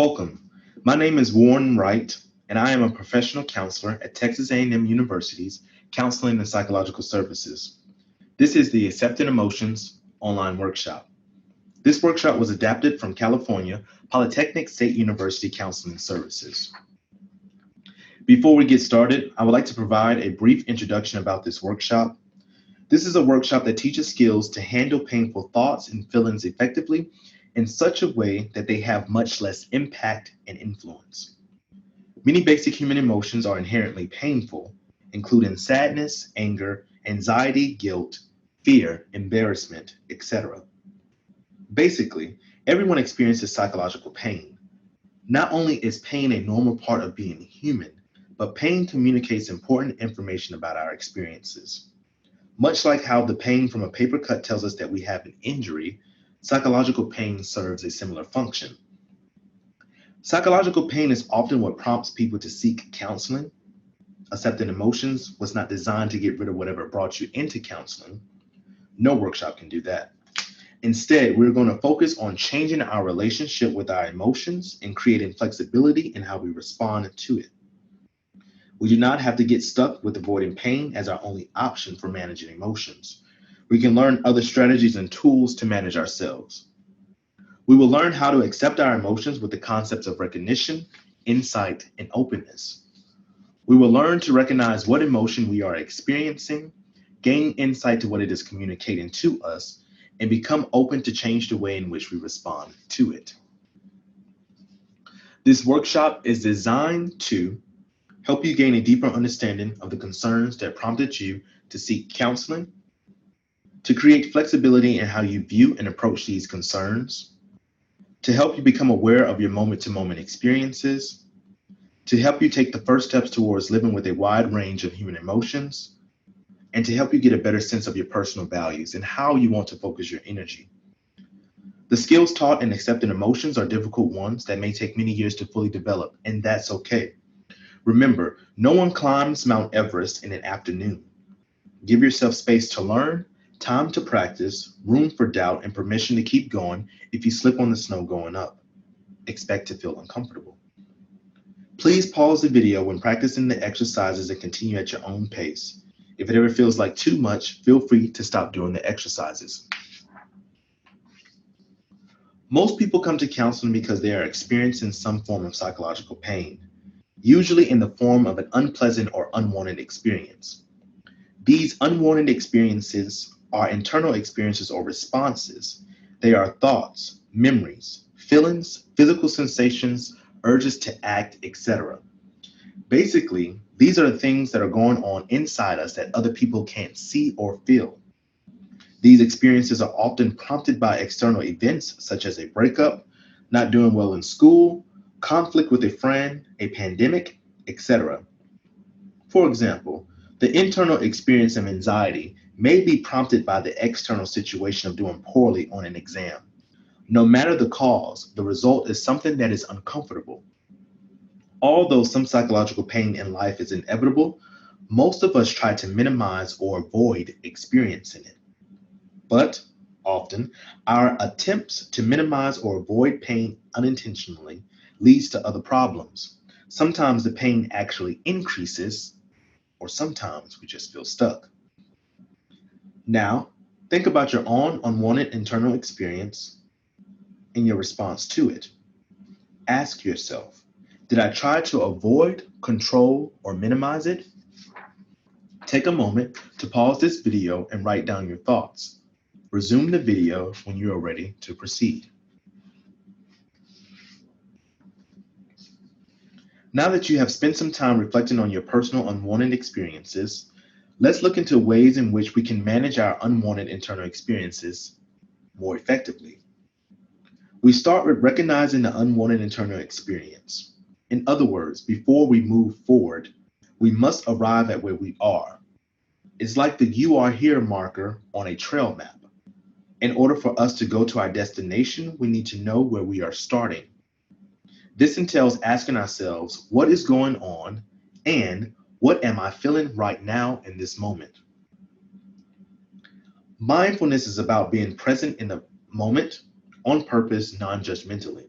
Welcome. My name is Warren Wright, and I am a professional counselor at Texas A&M University's Counseling and Psychological Services. This is the Accepting Emotions online workshop. This workshop was adapted from California Polytechnic State University Counseling Services. Before we get started, I would like to provide a brief introduction about this workshop. This is a workshop that teaches skills to handle painful thoughts and feelings effectively in such a way that they have much less impact and influence. Many basic human emotions are inherently painful, including sadness, anger, anxiety, guilt, fear, embarrassment, etc. Basically, everyone experiences psychological pain. Not only is pain a normal part of being human, but pain communicates important information about our experiences. Much like how the pain from a paper cut tells us that we have an injury, psychological pain serves a similar function. Psychological pain is often what prompts people to seek counseling. Accepting Emotions was not designed to get rid of whatever brought you into counseling. No workshop can do that. Instead, we're going to focus on changing our relationship with our emotions and creating flexibility in how we respond to it. We do not have to get stuck with avoiding pain as our only option for managing emotions. We can learn other strategies and tools to manage ourselves. We will learn how to accept our emotions with the concepts of recognition, insight, and openness. We will learn to recognize what emotion we are experiencing, gain insight to what it is communicating to us, and become open to change the way in which we respond to it. This workshop is designed to help you gain a deeper understanding of the concerns that prompted you to seek counseling, to create flexibility in how you view and approach these concerns, to help you become aware of your moment-to-moment experiences, to help you take the first steps towards living with a wide range of human emotions, and to help you get a better sense of your personal values and how you want to focus your energy. The skills taught in Accepting Emotions are difficult ones that may take many years to fully develop, and that's okay. Remember, no one climbs Mount Everest in an afternoon. Give yourself space to learn, time to practice, room for doubt, and permission to keep going if you slip on the snow going up. Expect to feel uncomfortable. Please pause the video when practicing the exercises and continue at your own pace. If it ever feels like too much, feel free to stop doing the exercises. Most people come to counseling because they are experiencing some form of psychological pain, usually in the form of an unpleasant or unwanted experience. These unwanted experiences are internal experiences or responses. They are thoughts, memories, feelings, physical sensations, urges to act, etc. Basically, these are the things that are going on inside us that other people can't see or feel. These experiences are often prompted by external events such as a breakup, not doing well in school, conflict with a friend, a pandemic, etc. For example, the internal experience of anxiety may be prompted by the external situation of doing poorly on an exam. No matter the cause, the result is something that is uncomfortable. Although some psychological pain in life is inevitable, most of us try to minimize or avoid experiencing it. But often, our attempts to minimize or avoid pain unintentionally leads to other problems. Sometimes the pain actually increases, or sometimes we just feel stuck. Now, think about your own unwanted internal experience and your response to it. Ask yourself, did I try to avoid, control, or minimize it? Take a moment to pause this video and write down your thoughts. Resume the video when you are ready to proceed. Now that you have spent some time reflecting on your personal unwanted experiences, let's look into ways in which we can manage our unwanted internal experiences more effectively. We start with recognizing the unwanted internal experience. In other words, before we move forward, we must arrive at where we are. It's like the "you are here" marker on a trail map. In order for us to go to our destination, we need to know where we are starting. This entails asking ourselves, what is going on and what am I feeling right now in this moment? Mindfulness is about being present in the moment, on purpose, non-judgmentally.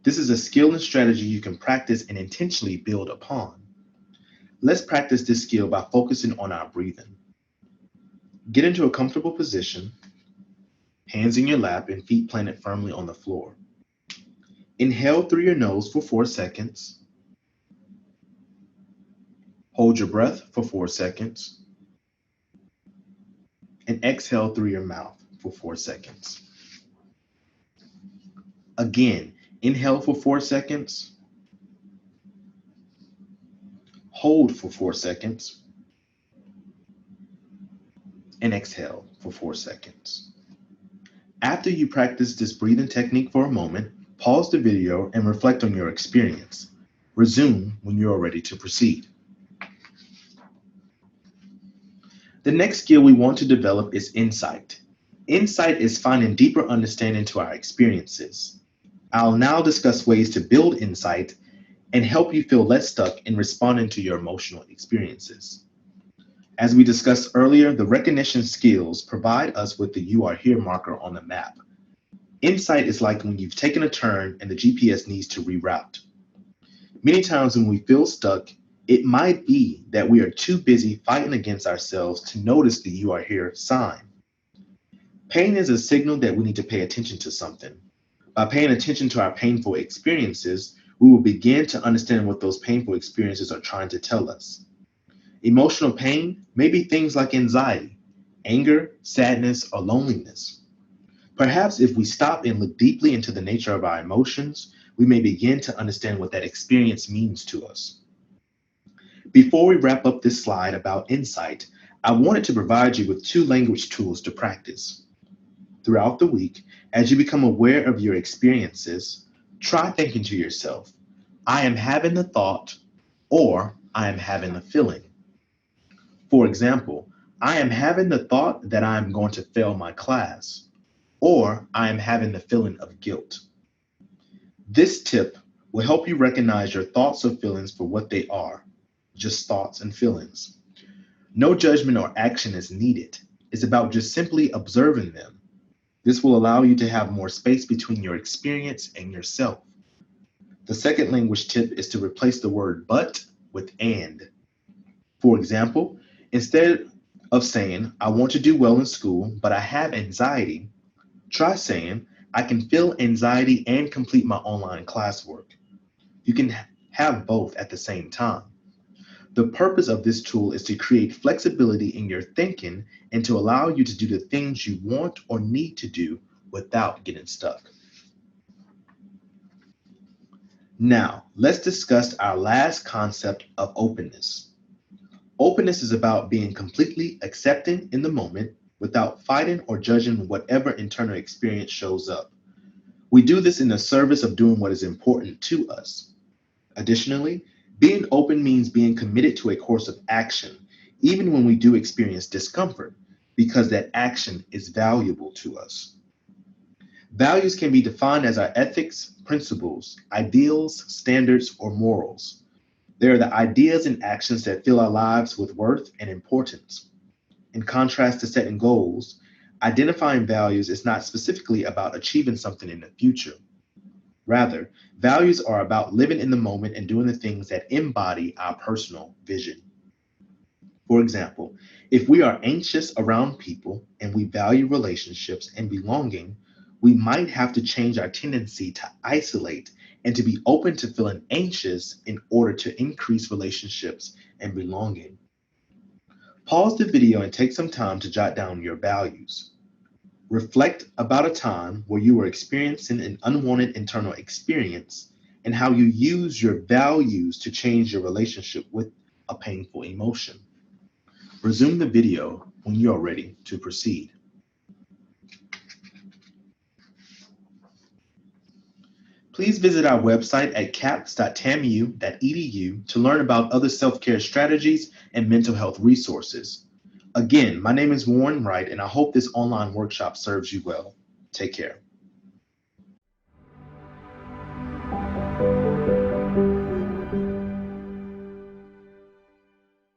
This is a skill and strategy you can practice and intentionally build upon. Let's practice this skill by focusing on our breathing. Get into a comfortable position, hands in your lap and feet planted firmly on the floor. Inhale through your nose for 4 seconds. Hold your breath for 4 seconds. And exhale through your mouth for 4 seconds. Again, inhale for 4 seconds. Hold for 4 seconds. And exhale for 4 seconds. After you practice this breathing technique for a moment, pause the video and reflect on your experience. Resume when you are ready to proceed. The next skill we want to develop is insight. Insight is finding deeper understanding to our experiences. I'll now discuss ways to build insight and help you feel less stuck in responding to your emotional experiences. As we discussed earlier, the recognition skills provide us with the "you are here" marker on the map. Insight is like when you've taken a turn and the GPS needs to reroute. Many times when we feel stuck, it might be that we are too busy fighting against ourselves to notice the "you are here" sign. Pain is a signal that we need to pay attention to something. By paying attention to our painful experiences, we will begin to understand what those painful experiences are trying to tell us. Emotional pain may be things like anxiety, anger, sadness, or loneliness. Perhaps if we stop and look deeply into the nature of our emotions, we may begin to understand what that experience means to us. Before we wrap up this slide about insight, I wanted to provide you with 2 language tools to practice. Throughout the week, as you become aware of your experiences, try thinking to yourself, "I am having the thought," or "I am having the feeling." For example, "I am having the thought that I am going to fail my class," or "I am having the feeling of guilt." This tip will help you recognize your thoughts or feelings for what they are, just thoughts and feelings. No judgment or action is needed. It's about just simply observing them. This will allow you to have more space between your experience and yourself. The second language tip is to replace the word "but" with "and." For example, instead of saying, "I want to do well in school, but I have anxiety," try saying, "I can feel anxiety and complete my online classwork." You can have both at the same time. The purpose of this tool is to create flexibility in your thinking and to allow you to do the things you want or need to do without getting stuck. Now, let's discuss our last concept of openness. Openness is about being completely accepting in the moment without fighting or judging whatever internal experience shows up. We do this in the service of doing what is important to us. Additionally, being open means being committed to a course of action, even when we do experience discomfort, because that action is valuable to us. Values can be defined as our ethics, principles, ideals, standards, or morals. They are the ideas and actions that fill our lives with worth and importance. In contrast to setting goals, identifying values is not specifically about achieving something in the future. Rather, values are about living in the moment and doing the things that embody our personal vision. For example, if we are anxious around people and we value relationships and belonging, we might have to change our tendency to isolate and to be open to feeling anxious in order to increase relationships and belonging. Pause the video and take some time to jot down your values. Reflect about a time where you were experiencing an unwanted internal experience and how you use your values to change your relationship with a painful emotion. Resume the video when you are ready to proceed. Please visit our website at caps.tamu.edu to learn about other self-care strategies and mental health resources. Again, my name is Warren Wright, and I hope this online workshop serves you well. Take care.